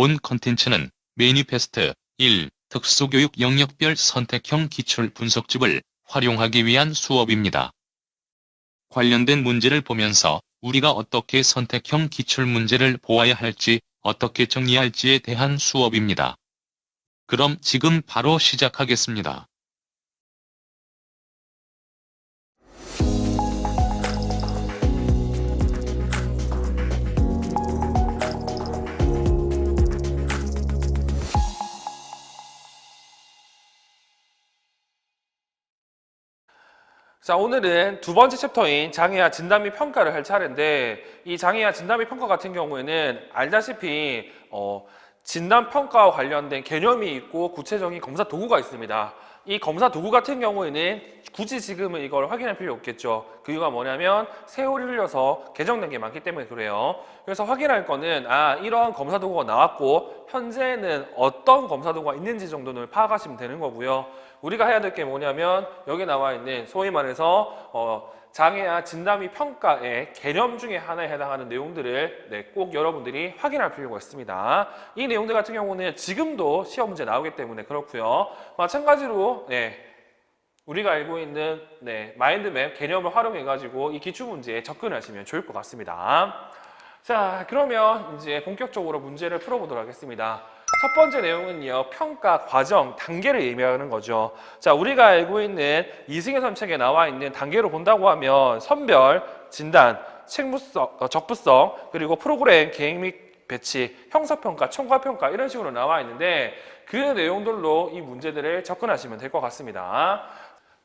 본 컨텐츠는 매니페스트 1. 특수교육 영역별 선택형 기출 분석집을 활용하기 위한 수업입니다. 관련된 문제를 보면서 우리가 어떻게 선택형 기출 문제를 보아야 할지, 어떻게 정리할지에 대한 수업입니다. 그럼 지금 바로 시작하겠습니다. 자, 오늘은 두 번째 챕터인 장애와 진단 및 평가를 할 차례인데, 이 장애와 진단 및 평가 같은 경우에는 알다시피 진단 평가와 관련된 개념이 있고 구체적인 검사 도구가 있습니다. 이 검사 도구 같은 경우에는 굳이 지금은 이걸 확인할 필요 없겠죠. 그 이유가 뭐냐면 세월이 흘려서 개정된 게 많기 때문에 그래요. 그래서 확인할 거는 이러한 검사 도구가 나왔고 현재는 어떤 검사 도구가 있는지 정도는 파악하시면 되는 거고요. 우리가 해야 될 게 뭐냐면 여기 나와 있는 소위 말해서 장애와 진단 및 평가의 개념 중에 하나에 해당하는 내용들을 꼭 여러분들이 확인할 필요가 있습니다. 이 내용들 같은 경우는 지금도 시험 문제 나오기 때문에 그렇고요. 마찬가지로 우리가 알고 있는 마인드맵 개념을 활용해 가지고 이 기출 문제에 접근하시면 좋을 것 같습니다. 자, 그러면 이제 본격적으로 문제를 풀어보도록 하겠습니다. 첫 번째 내용은요, 평가 과정, 단계를 의미하는 거죠. 자, 우리가 알고 있는 이승의 선책에 나와 있는 단계로 본다고 하면 선별, 진단, 책무성, 적부성, 그리고 프로그램 계획 및 배치, 형사평가, 총괄평가 이런 식으로 나와 있는데 그 내용들로 이 문제들을 접근하시면 될 것 같습니다.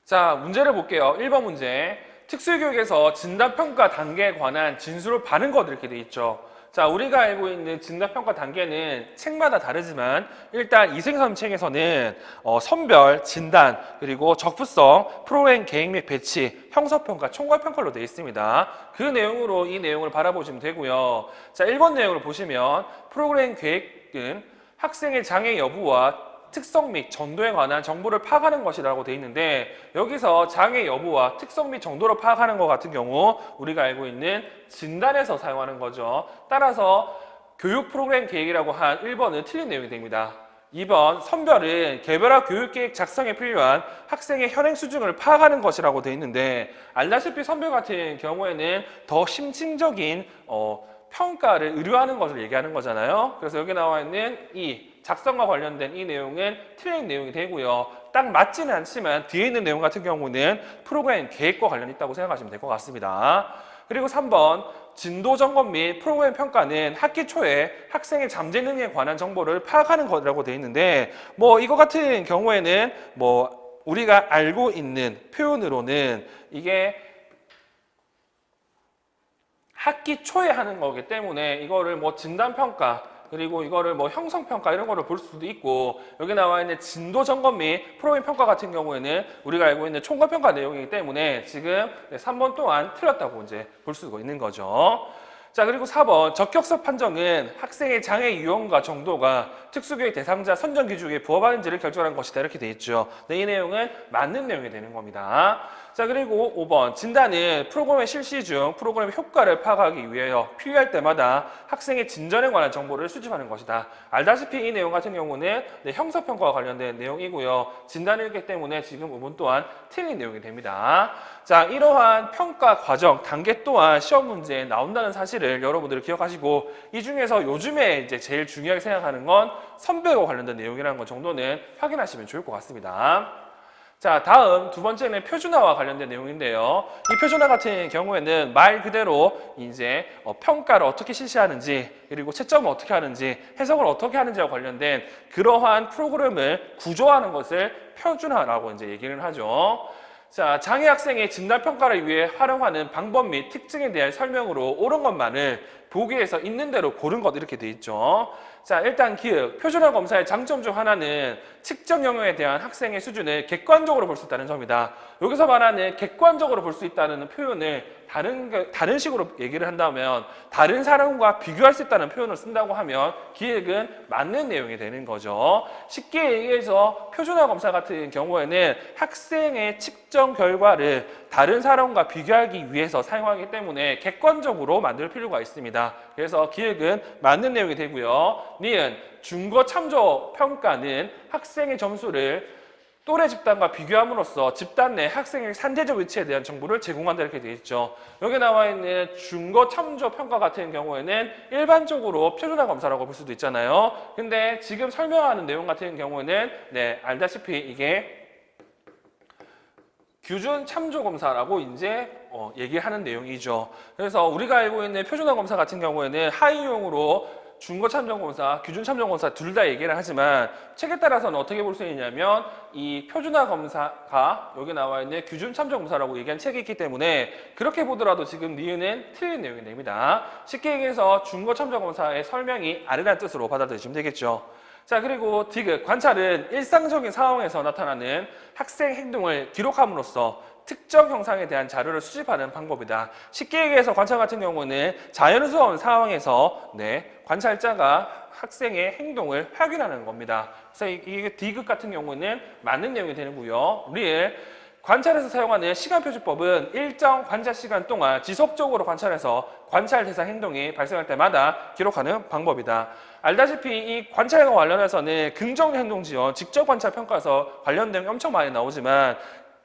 자, 문제를 볼게요. 1번 문제. 특수교육에서 진단평가 단계에 관한 진술을 받은 것 이렇게 돼 있죠. 자, 우리가 알고 있는 진단평가 단계는 책마다 다르지만 일단 이승선 책에서는 선별, 진단, 그리고 적부성, 프로그램 계획 및 배치, 형사평가, 총괄평가로 되어 있습니다. 그 내용으로 이 내용을 바라보시면 되고요. 자, 1번 내용을 보시면 프로그램 계획은 학생의 장애 여부와 특성 및 정도에 관한 정보를 파악하는 것이라고 되어 있는데 여기서 장애 여부와 특성 및 정도를 파악하는 것 같은 경우 우리가 알고 있는 진단에서 사용하는 거죠. 따라서 교육 프로그램 계획이라고 한 1번은 틀린 내용이 됩니다. 2번 선별은 개별화 교육계획 작성에 필요한 학생의 현행 수준을 파악하는 것이라고 되어 있는데 알다시피 선별 같은 경우에는 더 심층적인 평가를 의뢰하는 것을 얘기하는 거잖아요. 그래서 여기 나와 있는 이 작성과 관련된 이 내용은 틀린 내용이 되고요. 딱 맞지는 않지만 뒤에 있는 내용 같은 경우는 프로그램 계획과 관련이 있다고 생각하시면 될 것 같습니다. 그리고 3번 진도 점검 및 프로그램 평가는 학기 초에 학생의 잠재 능력에 관한 정보를 파악하는 것이라고 되어 있는데 이거 같은 경우에는 우리가 알고 있는 표현으로는 이게 학기 초에 하는 거기 때문에 이거를 진단평가 그리고 이거를 형성평가 이런 거를 볼 수도 있고 여기 나와 있는 진도 점검 및 프로그램 평가 같은 경우에는 우리가 알고 있는 총괄평가 내용이기 때문에 지금 3번 또한 틀렸다고 이제 볼 수가 있는 거죠. 자, 그리고 4번 적격성 판정은 학생의 장애 유형과 정도가 특수교육 대상자 선정 기준에 부합하는지를 결정하는 것이다 이렇게 되어 있죠. 이 내용은 맞는 내용이 되는 겁니다. 자, 그리고 5번 진단은 프로그램의 실시 중 프로그램의 효과를 파악하기 위하여 필요할 때마다 학생의 진전에 관한 정보를 수집하는 것이다. 알다시피 이 내용 같은 경우는 형사평가와 관련된 내용이고요. 진단이기 때문에 지금 부분 또한 틀린 내용이 됩니다. 자, 이러한 평가 과정, 단계 또한 시험 문제에 나온다는 사실을 여러분들이 기억하시고 이 중에서 요즘에 이제 제일 중요하게 생각하는 건 선별과 관련된 내용이라는 것 정도는 확인하시면 좋을 것 같습니다. 자, 다음 두 번째는 표준화와 관련된 내용인데요. 이 표준화 같은 경우에는 말 그대로 이제 평가를 어떻게 실시하는지 그리고 채점을 어떻게 하는지 해석을 어떻게 하는지와 관련된 그러한 프로그램을 구조하는 것을 표준화라고 이제 얘기를 하죠. 자, 장애 학생의 진단 평가를 위해 활용하는 방법 및 특징에 대한 설명으로 옳은 것만을 보기에서 있는 대로 고른 것 이렇게 돼 있죠. 자, 일단 기억, 표준화 검사의 장점 중 하나는 측정 영역에 대한 학생의 수준을 객관적으로 볼 수 있다는 점이다. 여기서 말하는 객관적으로 볼 수 있다는 표현을 다른 식으로 얘기를 한다면 다른 사람과 비교할 수 있다는 표현을 쓴다고 하면 기획은 맞는 내용이 되는 거죠. 쉽게 얘기해서 표준화 검사 같은 경우에는 학생의 측정 결과를 다른 사람과 비교하기 위해서 사용하기 때문에 객관적으로 만들 필요가 있습니다. 됩니다. 그래서 기억은 맞는 내용이 되고요. 니은 중거 참조 평가는 학생의 점수를 또래 집단과 비교함으로써 집단 내 학생의 상대적 위치에 대한 정보를 제공한다 이렇게 되어 있죠. 여기 나와 있는 중거 참조 평가 같은 경우에는 일반적으로 표준화 검사라고 볼 수도 있잖아요. 근데 지금 설명하는 내용 같은 경우에는 네, 알다시피 이게 규준 참조 검사라고 이제 얘기하는 내용이죠. 그래서 우리가 알고 있는 표준화 검사 같은 경우에는 하위용으로 중거 참정검사, 규준 참정검사 둘 다 얘기를 하지만 책에 따라서는 어떻게 볼 수 있냐면 이 표준화 검사가 여기 나와 있는 규준 참정검사라고 얘기한 책이 있기 때문에 그렇게 보더라도 지금 니은은 틀린 내용이 됩니다. 쉽게 얘기해서 중거 참정검사의 설명이 아래라는 뜻으로 받아들이시면 되겠죠. 자, 그리고 디귿, 관찰은 일상적인 상황에서 나타나는 학생 행동을 기록함으로써 특정 형상에 대한 자료를 수집하는 방법이다. 쉽게 얘기해서 관찰 같은 경우는 자연스러운 상황에서 관찰자가 학생의 행동을 확인하는 겁니다. 그래서 이게 디귿 같은 경우는 맞는 내용이 되는고요. 리을, 관찰에서 사용하는 시간표시법은 일정 관찰 시간 동안 지속적으로 관찰해서 관찰 대상 행동이 발생할 때마다 기록하는 방법이다. 알다시피 이 관찰과 관련해서는 긍정 행동 지원, 직접 관찰 평가에서 관련된 게 엄청 많이 나오지만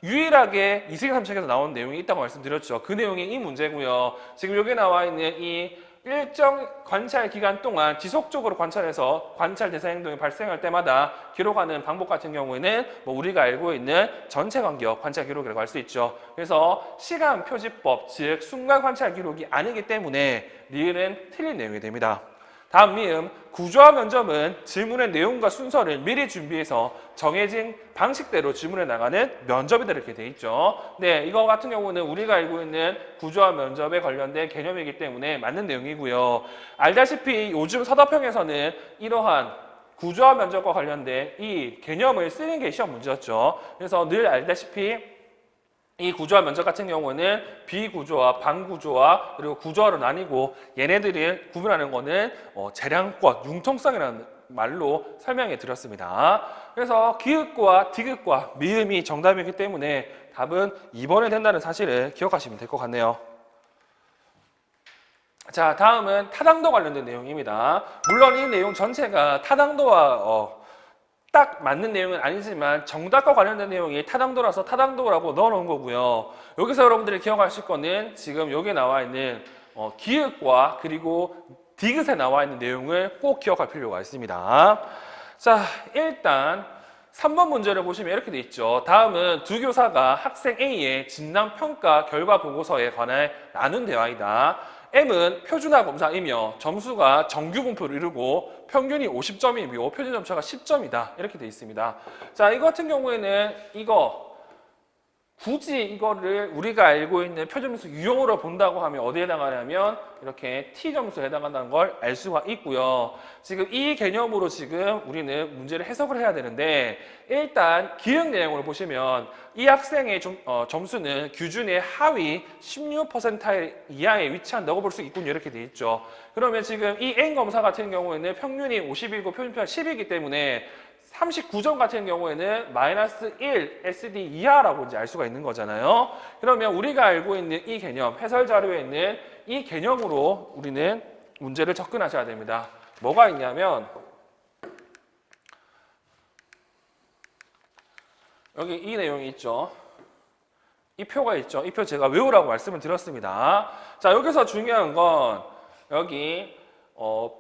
유일하게 이세계 3책에서 나온 내용이 있다고 말씀드렸죠. 그 내용이 이 문제고요. 지금 여기 나와 있는 이 일정 관찰 기간 동안 지속적으로 관찰해서 관찰 대상 행동이 발생할 때마다 기록하는 방법 같은 경우에는 뭐 우리가 알고 있는 전체 간격 관찰 기록이라고 할 수 있죠. 그래서 시간 표지법, 즉 순간 관찰 기록이 아니기 때문에 리을은 틀린 내용이 됩니다. 다음 미음, 구조화 면접은 질문의 내용과 순서를 미리 준비해서 정해진 방식대로 질문해 나가는 면접이다 이렇게 돼 있죠. 네, 이거 같은 경우는 우리가 알고 있는 구조화 면접에 관련된 개념이기 때문에 맞는 내용이고요. 알다시피 요즘 서답형에서는 이러한 구조화 면접과 관련된 이 개념을 쓰는 게 시험 문제였죠. 그래서 늘 알다시피 이 구조화 면접 같은 경우는 비구조화, 반구조화, 그리고 구조화로 나뉘고 얘네들을 구분하는 거는 재량권, 융통성이라는 말로 설명해 드렸습니다. 그래서 기읍과 디귿과 미음이 정답이기 때문에 답은 2번이 된다는 사실을 기억하시면 될 것 같네요. 자, 다음은 타당도 관련된 내용입니다. 물론 이 내용 전체가 타당도와 딱 맞는 내용은 아니지만 정답과 관련된 내용이 타당도라서 타당도라고 넣어놓은 거고요. 여기서 여러분들이 기억하실 거는 지금 여기 나와 있는 기읍과 그리고 디귿에 나와 있는 내용을 꼭 기억할 필요가 있습니다. 자, 일단 3번 문제를 보시면 이렇게 돼 있죠. 다음은 두 교사가 학생 A의 진단평가 결과 보고서에 관해 나눈 대화이다. M은 표준화 검사이며 점수가 정규 분포를 이루고 평균이 50점이며 표준 점수가 10점이다. 이렇게 돼 있습니다. 자, 이거 같은 경우에는 굳이 이거를 우리가 알고 있는 표준점수 유형으로 본다고 하면 어디에 해당하냐면 이렇게 T점수에 해당한다는 걸 알 수가 있고요. 지금 이 개념으로 지금 우리는 문제를 해석을 해야 되는데 일단 기억 내용을 보시면 이 학생의 점수는 기준의 하위 16% 이하에 위치한다고 볼 수 있군요. 이렇게 돼 있죠. 그러면 지금 이 N 검사 같은 경우에는 평균이 50이고 표준표가 10이기 때문에 39점 같은 경우에는 마이너스 1 SD 이하라고 이제 알 수가 있는 거잖아요. 그러면 우리가 알고 있는 이 개념, 해설 자료에 있는 이 개념으로 우리는 문제를 접근하셔야 됩니다. 뭐가 있냐면 여기 이 내용이 있죠. 이 표가 있죠. 이 표 제가 외우라고 말씀을 드렸습니다. 자, 여기서 중요한 건 여기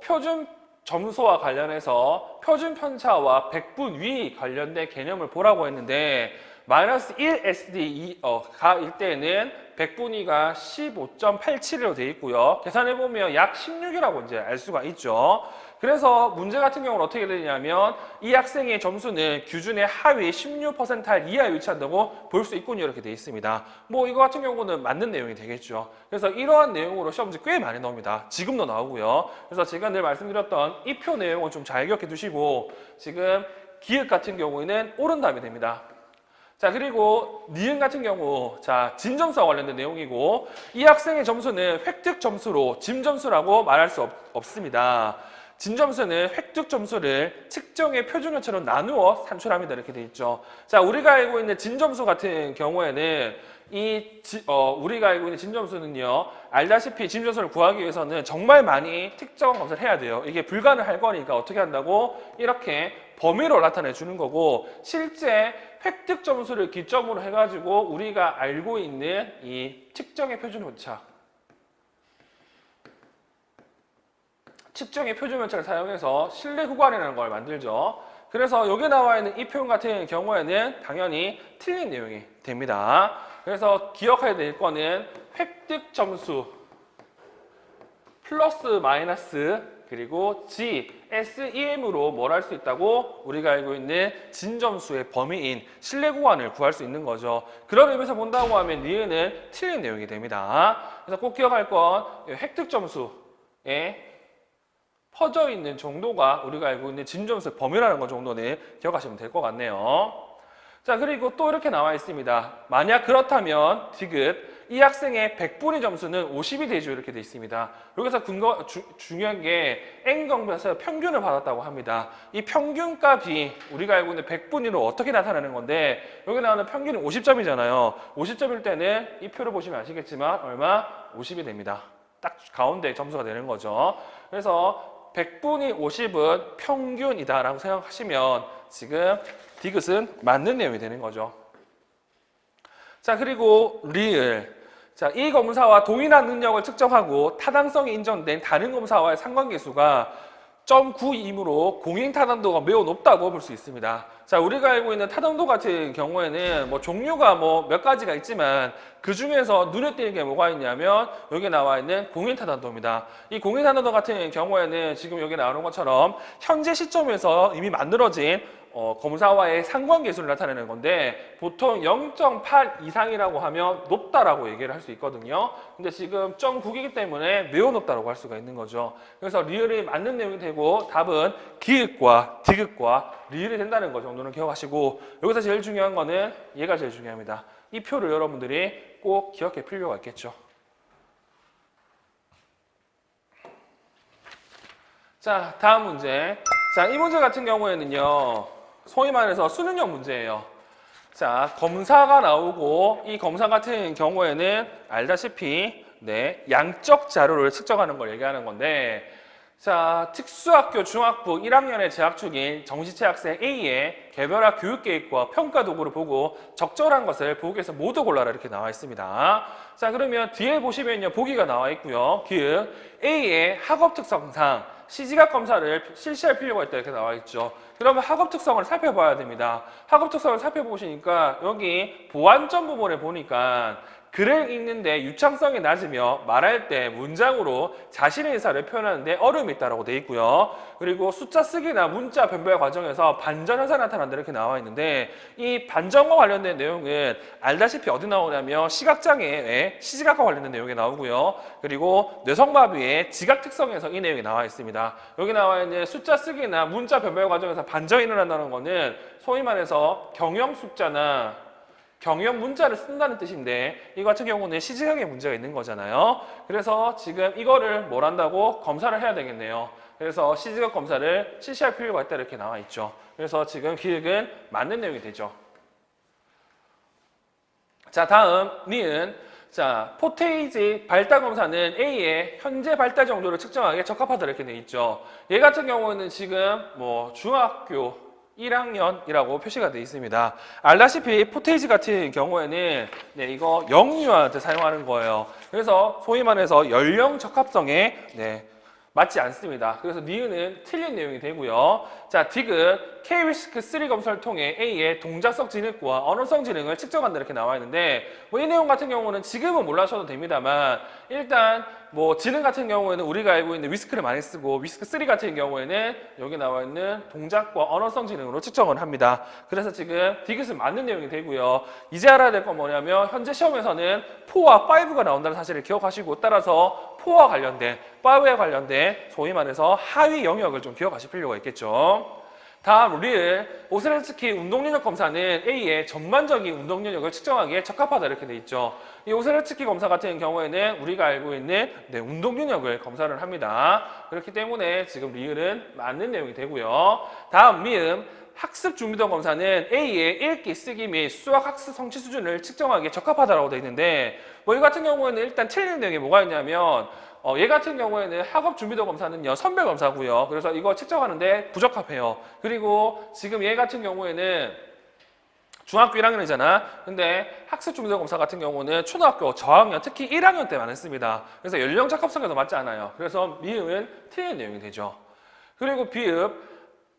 표준 점수와 관련해서 표준 편차와 백분 위 관련된 개념을 보라고 했는데 마이너스 1 SD가일 때는 백분위가 15.87로 되어 있고요. 계산해보면 약 16이라고 이제 알 수가 있죠. 그래서 문제 같은 경우는 어떻게 되냐면 이 학생의 점수는 기준의 하위 16% 이하에 위치한다고 볼 수 있군요. 이렇게 되어 있습니다. 뭐 이거 같은 경우는 맞는 내용이 되겠죠. 그래서 이러한 내용으로 시험 문제 꽤 많이 나옵니다. 지금도 나오고요. 그래서 제가 늘 말씀드렸던 이 표 내용은 좀 잘 기억해 두시고 지금 기역 같은 경우에는 옳은 답이 됩니다. 자, 그리고 니은 같은 경우 자 진점수와 관련된 내용이고 이 학생의 점수는 획득 점수로 짐 점수라고 말할 수 없습니다. 진점수는 획득 점수를 측정의 표준어처럼 나누어 산출합니다. 이렇게 돼 있죠. 자, 우리가 알고 있는 진점수 같은 경우에는 우리가 알고 있는 진점수는요, 알다시피 진점수를 구하기 위해서는 정말 많이 특정 검사를 해야 돼요. 이게 불가능할 거니까 어떻게 한다고? 이렇게 범위로 나타내 주는 거고, 실제 획득 점수를 기점으로 해가지고 우리가 알고 있는 이 측정의 표준 오차, 측정의 표준 오차를 사용해서 실내 후관이라는 걸 만들죠. 그래서 여기 나와 있는 이 표현 같은 경우에는 당연히 틀린 내용이 됩니다. 그래서 기억해야 될 거는 획득 점수 플러스 마이너스 그리고 G, SEM으로 뭘 할 수 있다고? 우리가 알고 있는 진점수의 범위인 실내 구간을 구할 수 있는 거죠. 그런 의미에서 본다고 하면 니은은 틀린 내용이 됩니다. 그래서 꼭 기억할 건 획득 점수에 퍼져 있는 정도가 우리가 알고 있는 진점수의 범위라는 것 정도는 기억하시면 될 것 같네요. 자, 그리고 또 이렇게 나와 있습니다. 만약 그렇다면 디귿 이 학생의 100분위 점수는 50이 되죠. 이렇게 돼 있습니다. 여기서 중요한 게 N경에서 평균을 받았다고 합니다. 이 평균값이 우리가 알고 있는 100분위로 어떻게 나타나는 건데, 여기 나오는 평균이 50점이잖아요. 50점일 때는 이 표를 보시면 아시겠지만 얼마? 50이 됩니다. 딱 가운데 점수가 되는 거죠. 그래서 100분위 50은 평균이다라고 생각하시면 지금 디귿은 맞는 내용이 되는 거죠. 자, 그리고 리을. 자, 이 검사와 동일한 능력을 측정하고 타당성이 인정된 다른 검사와의 상관계수가 0.92이므로 공인 타당도가 매우 높다고 볼 수 있습니다. 자, 우리가 알고 있는 타당도 같은 경우에는 뭐 종류가 뭐 몇 가지가 있지만 그 중에서 눈에 띄는 게 뭐가 있냐면 여기 나와 있는 공인 타당도입니다. 이 공인 타당도 같은 경우에는 지금 여기 나오는 것처럼 현재 시점에서 이미 만들어진 검사와의 상관계수를 나타내는 건데, 보통 0.8 이상이라고 하면 높다라고 얘기를 할 수 있거든요. 근데 지금 0.9이기 때문에 매우 높다라고 할 수가 있는 거죠. 그래서 리을이 맞는 내용이 되고 답은 기읍과 디귿과 리을이 된다는 거 정도는 기억하시고, 여기서 제일 중요한 거는 얘가 제일 중요합니다. 이 표를 여러분들이 꼭 기억해 필요가 있겠죠. 자, 다음 문제. 자, 이 문제 같은 경우에는요, 소위 말해서 수능형 문제예요. 자, 검사가 나오고 이 검사 같은 경우에는 알다시피 양적 자료를 측정하는 걸 얘기하는 건데, 자, 특수학교 중학부 1학년에 재학 중인 정시체 학생 A의 개별화 교육계획과 평가 도구를 보고 적절한 것을 보기에서 모두 골라라 이렇게 나와 있습니다. 자, 그러면 뒤에 보시면요, 보기가 나와 있고요. 기획 A의 학업 특성상 시지각 검사를 실시할 필요가 있다 이렇게 나와 있죠. 그러면 학업 특성을 살펴봐야 됩니다. 학업 특성을 살펴보시니까 여기 보완점 부분에 보니까 글을 읽는데 유창성이 낮으며 말할 때 문장으로 자신의 의사를 표현하는데 어려움이 있다고 되어 있고요. 그리고 숫자 쓰기나 문자 변별 과정에서 반전 현상이 나타난다 이렇게 나와 있는데, 이 반전과 관련된 내용은 알다시피 어디 나오냐면 시각장애의 시지각과 관련된 내용이 나오고요. 그리고 뇌성마비의 지각 특성에서 이 내용이 나와 있습니다. 여기 나와 있는 숫자 쓰기나 문자 변별 과정에서 반전이 일어난다는 거는 소위 말해서 경영 숫자나 경영 문자를 쓴다는 뜻인데, 이 같은 경우는 시지각에 문제가 있는 거잖아요. 그래서 지금 이거를 뭘 한다고? 검사를 해야 되겠네요. 그래서 시지각 검사를 실시할 필요가 있다 이렇게 나와 있죠. 그래서 지금 기획은 맞는 내용이 되죠. 자, 다음 니은. 자, 포테이지 발달 검사는 A의 현재 발달 정도를 측정하기에 적합하다 이렇게 돼 있죠. 얘 같은 경우는 지금 뭐 중학교 1학년이라고 표시가 되어 있습니다. 알다시피 포테이지 같은 경우에는 이거 영유아한테 사용하는 거예요. 그래서 소위 말해서 연령 적합성에 맞지 않습니다. 그래서 니은은 틀린 내용이 되고요. 자, 디귿 K-위스크3 검사를 통해 A의 동작성 지능과 언어성 지능을 측정한다 이렇게 나와 있는데, 뭐 이 내용 같은 경우는 지금은 몰라셔도 됩니다만, 일단 뭐 지능 같은 경우에는 우리가 알고 있는 위스크를 많이 쓰고, 위스크3 같은 경우에는 여기 나와 있는 동작과 언어성 지능으로 측정을 합니다. 그래서 지금 디귿은 맞는 내용이 되고요. 이제 알아야 될 건 뭐냐면 현재 시험에서는 4와 5가 나온다는 사실을 기억하시고, 따라서 4와 관련된 5에 관련된 소위 말해서 하위 영역을 좀 기억하실 필요가 있겠죠. 다음 리을 오세르츠키 운동능력 검사는 A의 전반적인 운동능력을 측정하기에 적합하다 이렇게 돼 있죠. 이 오세르츠키 검사 같은 경우에는 우리가 알고 있는 운동능력을 검사를 합니다. 그렇기 때문에 지금 리을은 맞는 내용이 되고요. 다음 미음 학습 준비도 검사는 A의 읽기, 쓰기 및 수학 학습 성취 수준을 측정하기에 적합하다고 되어 있는데 이 같은 경우에는 일단 틀리는 내용이 뭐가 있냐면 얘 같은 경우에는 학업 준비도 검사는요 선별 검사고요. 그래서 이거 측정하는데 부적합해요. 그리고 지금 얘 같은 경우에는 중학교 1학년이잖아. 근데 학습 준비도 검사 같은 경우는 초등학교 저학년 특히 1학년 때 많이 씁니다. 그래서 연령 적합성에도 맞지 않아요. 그래서 미음은 틀린 내용이 되죠. 그리고 비읍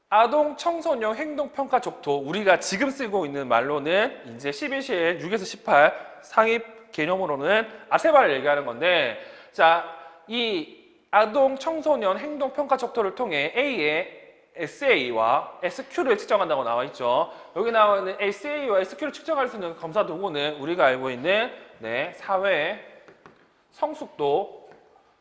아동 청소년 행동평가 족도 우리가 지금 쓰고 있는 말로는 이제 12실 6에서 18 상입 개념으로는 아세바를 얘기하는 건데 자, 이 아동 청소년 행동평가 척도를 통해 A의 SA와 SQ를 측정한다고 나와 있죠. 여기 나와 있는 SA와 SQ를 측정할 수 있는 검사 도구는 우리가 알고 있는 사회 성숙도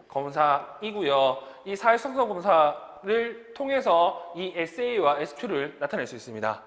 검사이고요. 이 사회 성숙도 검사를 통해서 이 SA와 SQ를 나타낼 수 있습니다.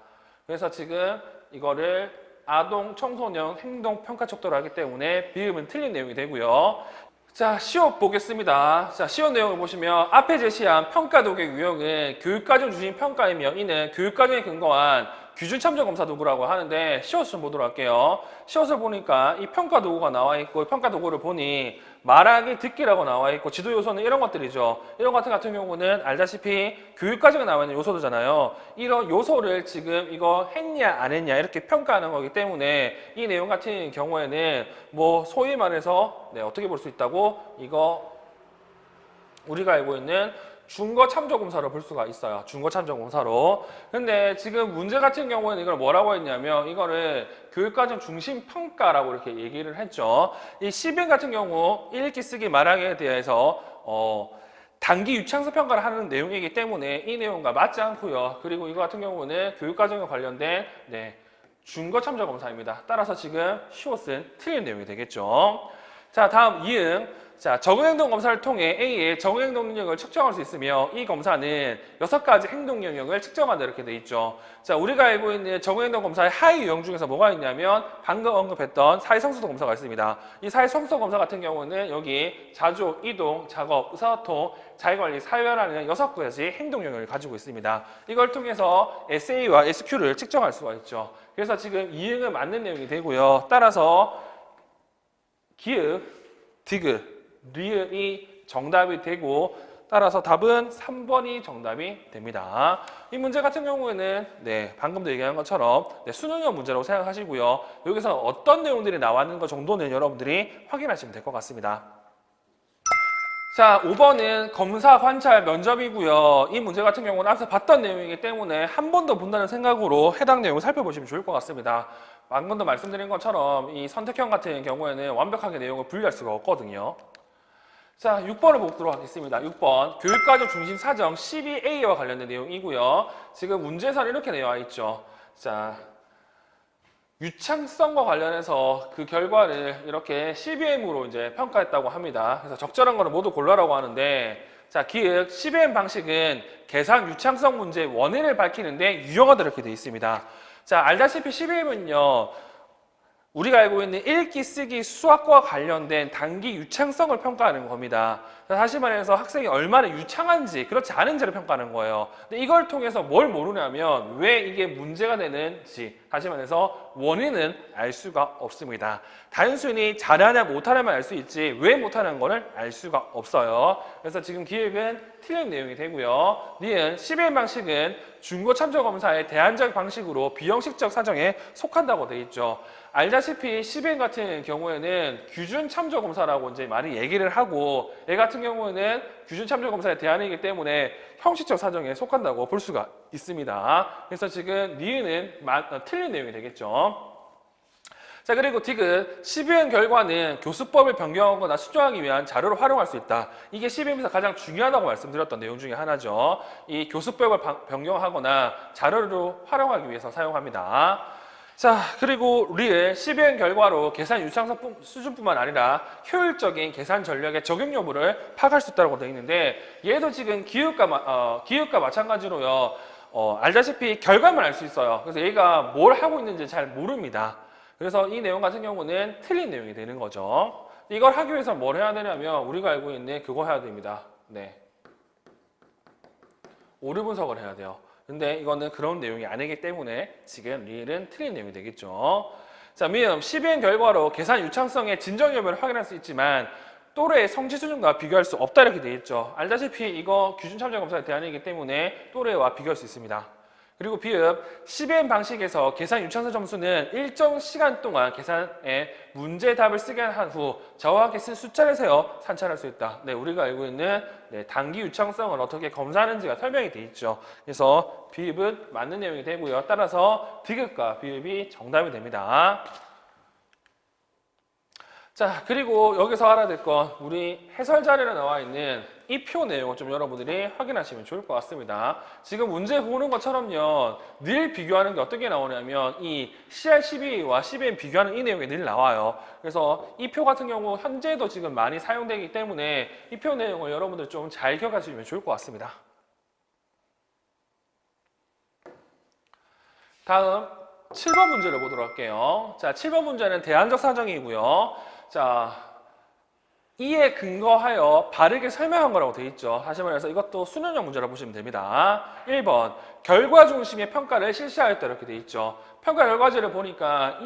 그래서 지금 이거를 아동 청소년 행동평가 척도를 하기 때문에 비음은 틀린 내용이 되고요. 자, 시옷 보겠습니다. 자, 시옷 내용을 보시면 앞에 제시한 평가 도구의 유형은 교육과정 중심 평가이며 이는 교육과정에 근거한 규준 참조 검사 도구라고 하는데 시옷 좀 보도록 할게요. 시옷을 보니까 이 평가 도구가 나와 있고 이 평가 도구를 보니 말하기, 듣기라고 나와 있고 지도 요소는 이런 것들이죠. 이런 것들 같은 경우는 알다시피 교육과정에 나와 있는 요소들잖아요. 이런 요소를 지금 이거 했냐 안 했냐 이렇게 평가하는 거기 때문에 이 내용 같은 경우에는 소위 말해서 어떻게 볼 수 있다고 이거 우리가 알고 있는 중거 참조 검사로 볼 수가 있어요. 중거 참조 검사로. 근데 지금 문제 같은 경우에는 이걸 뭐라고 했냐면 이거를 교육과정 중심 평가라고 이렇게 얘기를 했죠. 이 시빙 같은 경우 읽기, 쓰기, 말하기에 대해서 단기 유창성 평가를 하는 내용이기 때문에 이 내용과 맞지 않고요. 그리고 이거 같은 경우는 교육과정에 관련된 중거 참조 검사입니다. 따라서 지금 시옷은 틀린 내용이 되겠죠. 자, 다음 이응. 자, 적응행동 검사를 통해 A의 적응행동 능력을 측정할 수 있으며 이 검사는 6가지 행동 영역을 측정한다 이렇게 돼 있죠. 자, 우리가 알고 있는 적응행동 검사의 하위 유형 중에서 뭐가 있냐면 방금 언급했던 사회성숙도 검사가 있습니다. 이 사회성숙도 검사 같은 경우는 여기 자조, 이동, 작업, 의사소통, 자기관리, 사회화라는 6가지 행동 영역을 가지고 있습니다. 이걸 통해서 SA와 SQ를 측정할 수가 있죠. 그래서 지금 이응은 맞는 내용이 되고요. 따라서 기읍, 디귿, 리을이 정답이 되고 따라서 답은 3번이 정답이 됩니다. 이 문제 같은 경우에는 방금도 얘기한 것처럼 수능형 문제라고 생각하시고요. 여기서 어떤 내용들이 나왔는 것 정도는 여러분들이 확인하시면 될 것 같습니다. 자, 5번은 검사, 관찰, 면접이고요. 이 문제 같은 경우는 앞서 봤던 내용이기 때문에 한 번 더 본다는 생각으로 해당 내용을 살펴보시면 좋을 것 같습니다. 방금도 말씀드린 것처럼 이 선택형 같은 경우에는 완벽하게 내용을 분리할 수가 없거든요. 자, 6번을 보도록 하겠습니다. 6번 교육과정 중심 사정 12A와 관련된 내용이고요. 지금 문제에서는 이렇게 되어 있죠. 자, 유창성과 관련해서 그 결과를 이렇게 12M으로 이제 평가했다고 합니다. 그래서 적절한 거는 모두 골라라고 하는데 자, 기획 12M 방식은 계산 유창성 문제의 원인을 밝히는데 유용하다 이렇게 되어 있습니다. 자, 알다시피 12M은요. 우리가 알고 있는 읽기, 쓰기, 수학과 관련된 단기 유창성을 평가하는 겁니다. 다시 말해서 학생이 얼마나 유창한지 그렇지 않은지를 평가하는 거예요. 근데 이걸 통해서 뭘 모르냐면 왜 이게 문제가 되는지 다시 말해서 원인은 알 수가 없습니다. 단순히 잘하냐 못하냐만 알 수 있지 왜 못하는 거를 알 수가 없어요. 그래서 지금 기획은 틀린 내용이 되고요. 니은 12M 방식은 중고 참조 검사의 대안적 방식으로 비형식적 사정에 속한다고 되어 있죠. 알다시피 12M 같은 경우에는 규준 참조 검사라고 이제 많이 얘기를 하고 얘 같은 경우에는 규준 참조 검사의 대안이기 때문에 형식적 사정에 속한다고 볼 수가 있습니다. 그래서 지금 니은은 틀린 내용이 되겠죠. 자, 그리고 디귿 12M 결과는 교수법을 변경하거나 수정하기 위한 자료로 활용할 수 있다. 이게 12M에서 가장 중요하다고 말씀드렸던 내용 중에 하나죠. 이 교수법을 변경하거나 자료로 활용하기 위해서 사용합니다. 자, 그리고 리을 12M 결과로 계산 유창성 수준뿐만 아니라 효율적인 계산 전략의 적용 여부를 파악할 수 있다고 되어 있는데 얘도 지금 기읍과 마찬가지로요. 알다시피 결과만 알 수 있어요. 그래서 얘가 뭘 하고 있는지 잘 모릅니다. 그래서 이 내용 같은 경우는 틀린 내용이 되는 거죠. 이걸 하기 위해서 뭘 해야 되냐면 우리가 알고 있는 그거 해야 됩니다. 네. 오류 분석을 해야 돼요. 근데 이거는 그런 내용이 아니기 때문에 지금 리을은 틀린 내용이 되겠죠. 자, 미음 12행 결과로 계산 유창성의 진정 여부를 확인할 수 있지만 또래의 성취 수준과 비교할 수 없다 이렇게 되어 있죠. 알다시피 이거 규준 참조 검사의 대안이기 때문에 또래와 비교할 수 있습니다. 그리고 비읍 12행 방식에서 계산 유창성 점수는 일정 시간 동안 계산에 문제 답을 쓰게 한 후 정확하게 쓴 숫자를 세어 산출할 수 있다. 네, 우리가 알고 있는 단기 유창성을 어떻게 검사하는지가 설명이 되어 있죠. 그래서 비읍은 맞는 내용이 되고요. 따라서 디귿과 비읍이 정답이 됩니다. 자, 그리고 여기서 알아야 될 건 우리 해설 자료에 나와 있는 이 표 내용을 좀 여러분들이 확인하시면 좋을 것 같습니다. 지금 문제 보는 것처럼요, 늘 비교하는 게 어떻게 나오냐면 이 CR12와 CBM 비교하는 이 내용이 늘 나와요. 그래서 이 표 같은 경우 현재도 지금 많이 사용되기 때문에 이 표 내용을 여러분들 좀 잘 기억하시면 좋을 것 같습니다. 다음 7번 문제를 보도록 할게요. 자, 7번 문제는 대안적 사정이고요. 자, 이에 근거하여 바르게 설명한 거라고 되어 있죠. 다시 말해서 이것도 수능형 문제라고 보시면 됩니다. 1번, 결과 중심의 평가를 실시하였다 이렇게 되어 있죠. 평가 결과지를 보니까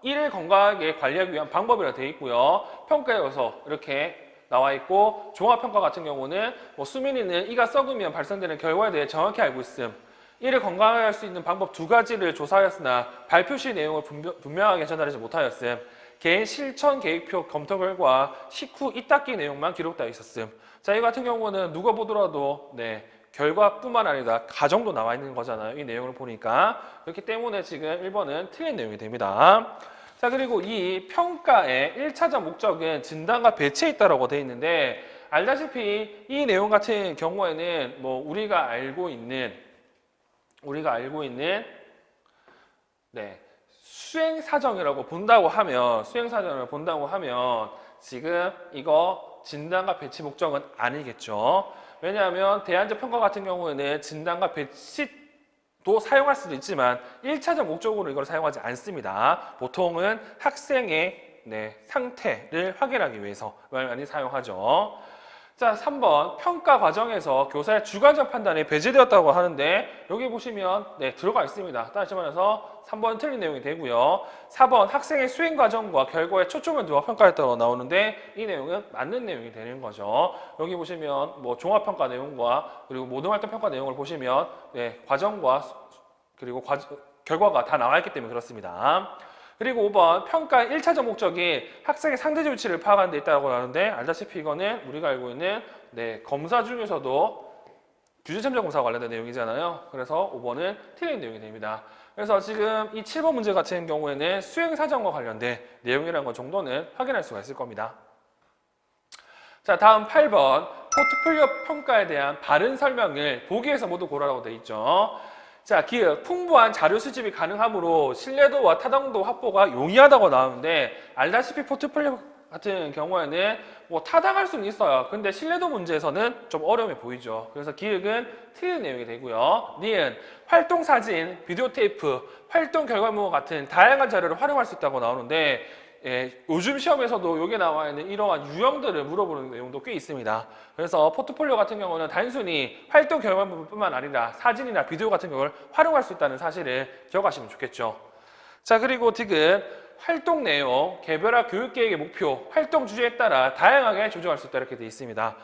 이를 건강하게 관리하기 위한 방법이라고 되어 있고요. 평가 요소 이렇게 나와 있고, 종합평가 같은 경우는 수민이는 이가 썩으면 발생되는 결과에 대해 정확히 알고 있음. 이를 건강하게 할 수 있는 방법 2가지를 조사하였으나 발표시 내용을 분명하게 전달하지 못하였음. 개인 실천 계획표 검토 결과 식후 이닦기 내용만 기록되어 있었음. 자, 이 같은 경우는 누가 보더라도 결과뿐만 아니라 가정도 나와 있는 거잖아요. 이 내용을 보니까. 그렇기 때문에 지금 1번은 틀린 내용이 됩니다. 자, 그리고 이 평가의 1차적 목적은 진단과 배치에 있다고 되어 있는데, 알다시피 이 내용 같은 경우에는 우리가 알고 있는 수행 사정이라고 본다고 하면, 지금 이거 진단과 배치 목적은 아니겠죠. 왜냐하면 대안적 평가 같은 경우에는 진단과 배치도 사용할 수도 있지만 1차적 목적으로 이걸 사용하지 않습니다. 보통은 학생의 상태를 확인하기 위해서 많이 사용하죠. 자, 3번 평가 과정에서 교사의 주관적 판단이 배제되었다고 하는데 여기 보시면 들어가 있습니다. 다시 말해서 3번은 틀린 내용이 되고요. 4번 학생의 수행 과정과 결과에 초점을 두어 평가했다고 나오는데 이 내용은 맞는 내용이 되는 거죠. 여기 보시면 종합평가 내용과 그리고 모든활동 평가 내용을 보시면 과정과 그리고 결과가 다 나와 있기 때문에 그렇습니다. 그리고 5번 평가의 1차적 목적이 학생의 상대적 위치를 파악하는 데 있다고 하는데, 알다시피 이거는 우리가 알고 있는 검사 중에서도 규제참조 검사와 관련된 내용이잖아요. 그래서 5번은 틀린 내용이 됩니다. 그래서 지금 이 7번 문제 같은 경우에는 수행 사정과 관련된 내용이라는 것 정도는 확인할 수가 있을 겁니다. 자, 다음 8번 포트폴리오 평가에 대한 바른 설명을 보기에서 모두 고르라고 되어 있죠. 자, 기억, 풍부한 자료 수집이 가능하므로 신뢰도와 타당도 확보가 용이하다고 나오는데, 알다시피 포트폴리오 같은 경우에는 타당할 수는 있어요. 근데 신뢰도 문제에서는 좀 어려움이 보이죠. 그래서 기억은 틀린 내용이 되고요. 니은, 활동 사진, 비디오 테이프, 활동 결과물 같은 다양한 자료를 활용할 수 있다고 나오는데, 요즘 시험에서도 여기 나와 있는 이러한 유형들을 물어보는 내용도 꽤 있습니다. 그래서 포트폴리오 같은 경우는 단순히 활동 결과물뿐만 아니라 사진이나 비디오 같은 걸 활용할 수 있다는 사실을 기억하시면 좋겠죠. 자, 그리고 디귿, 활동 내용, 개별화 교육계획의 목표, 활동 주제에 따라 다양하게 조정할 수 있다 이렇게 되어 있습니다.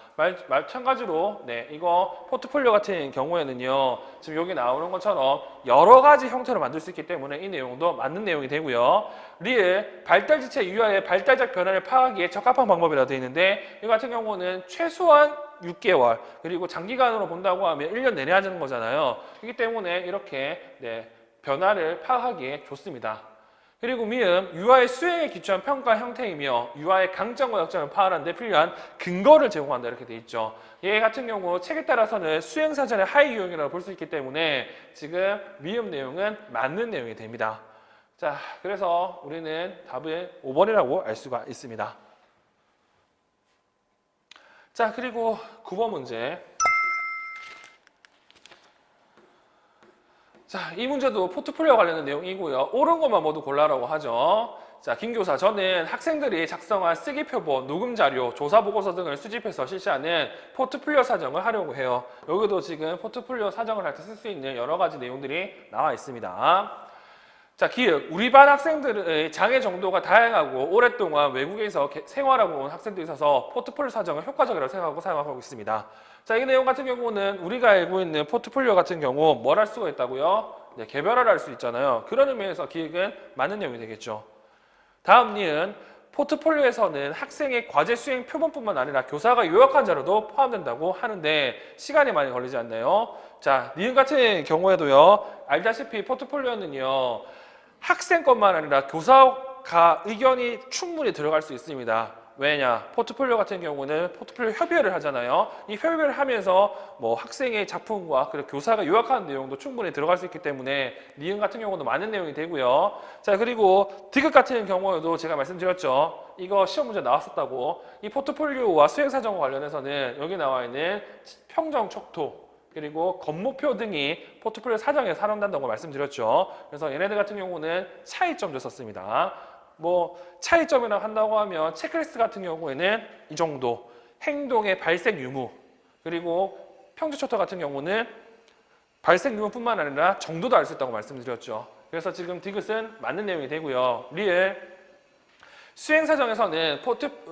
마찬가지로 이거 포트폴리오 같은 경우에는요, 지금 여기 나오는 것처럼 여러 가지 형태로 만들 수 있기 때문에 이 내용도 맞는 내용이 되고요. 리을, 발달 지체 유아의 발달적 변화를 파악하기에 적합한 방법이라고 되어 있는데, 이 같은 경우는 최소한 6개월, 그리고 장기간으로 본다고 하면 1년 내내 하는 거잖아요. 그렇기 때문에 이렇게 변화를 파악하기에 좋습니다. 그리고 미음, 유아의 수행에 기초한 평가 형태이며 유아의 강점과 약점을 파악하는 데 필요한 근거를 제공한다 이렇게 돼 있죠. 얘 같은 경우 책에 따라서는 수행 사전의 하위 유형이라고 볼 수 있기 때문에 지금 미음 내용은 맞는 내용이 됩니다. 자, 그래서 우리는 답은 5번이라고 알 수가 있습니다. 자, 그리고 9번 문제. 자, 이 문제도 포트폴리오 관련된 내용이고요. 옳은 것만 모두 골라라고 하죠. 자, 김 교사, 저는 학생들이 작성한 쓰기표본, 녹음자료, 조사보고서 등을 수집해서 실시하는 포트폴리오 사정을 하려고 해요. 여기도 지금 포트폴리오 사정을 할 때 쓸 수 있는 여러 가지 내용들이 나와 있습니다. 자, 기억. 우리 반 학생들의 장애 정도가 다양하고 오랫동안 외국에서 생활하고 온 학생들이 있어서 포트폴리오 사정을 효과적이라고 생각하고 사용하고 있습니다. 자, 이 내용 같은 경우는 우리가 알고 있는 포트폴리오 같은 경우 뭘 할 수가 있다고요? 네, 개별화를 할 수 있잖아요. 그런 의미에서 기획은 맞는 내용이 되겠죠. 다음 니은 포트폴리오에서는 학생의 과제 수행 표본뿐만 아니라 교사가 요약한 자료도 포함된다고 하는데 시간이 많이 걸리지 않나요? 자, 니은 같은 경우에도요. 알다시피 포트폴리오는요. 학생 것만 아니라 교사가 의견이 충분히 들어갈 수 있습니다. 왜냐? 포트폴리오 같은 경우는 포트폴리오 협의회를 하잖아요. 이 협의회를 하면서 뭐 학생의 작품과 그리고 교사가 요약하는 내용도 충분히 들어갈 수 있기 때문에 니은 같은 경우도 많은 내용이 되고요. 자, 그리고 디귿 같은 경우에도 제가 말씀드렸죠. 이거 시험 문제 나왔었다고. 이 포트폴리오와 수행사정과 관련해서는 여기 나와 있는 평정 척토 그리고 건모표 등이 포트폴리오 사정에 활용된다고 말씀드렸죠. 그래서 얘네들 같은 경우는 차이점 줬었습니다. 뭐 차이점이라고 한다고 하면 체크리스트 같은 경우에는 이 정도 행동의 발생 유무 그리고 평지초토 같은 경우는 발생 유무뿐만 아니라 정도도 알 수 있다고 말씀드렸죠. 그래서 지금 디귿은 맞는 내용이 되고요. 리을 수행사정에서는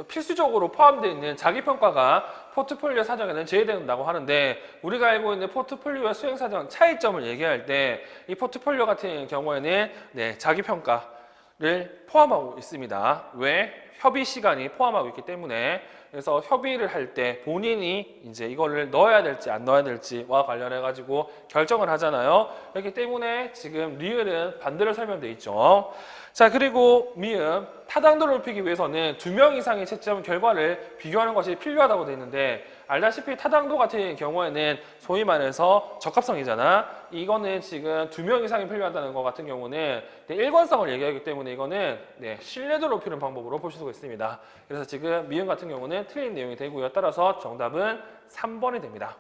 필수적으로 포함되어 있는 자기평가가 포트폴리오 사정에는 제외된다고 하는데 우리가 알고 있는 포트폴리오와 수행사정 차이점을 얘기할 때 이 포트폴리오 같은 경우에는 자기평가를 포함하고 있습니다. 왜? 협의 시간이 포함하고 있기 때문에 그래서 협의를 할 때 본인이 이제 이거를 넣어야 될지 안 넣어야 될지와 관련해 가지고 결정을 하잖아요. 그렇기 때문에 지금 리을은 반대로 설명되어 있죠. 자, 그리고 미음 타당도를 높이기 위해서는 2명 이상의 채점 결과를 비교하는 것이 필요하다고 되어 있는데 알다시피 타당도 같은 경우에는 소위 말해서 적합성이잖아. 이거는 지금 2명 이상이 필요하다는 것 같은 경우는 일관성을 얘기하기 때문에 이거는 신뢰도를 높이는 방법으로 볼 수가 있습니다. 그래서 지금 미음 같은 경우는 틀린 내용이 되고요. 따라서 정답은 3번이 됩니다.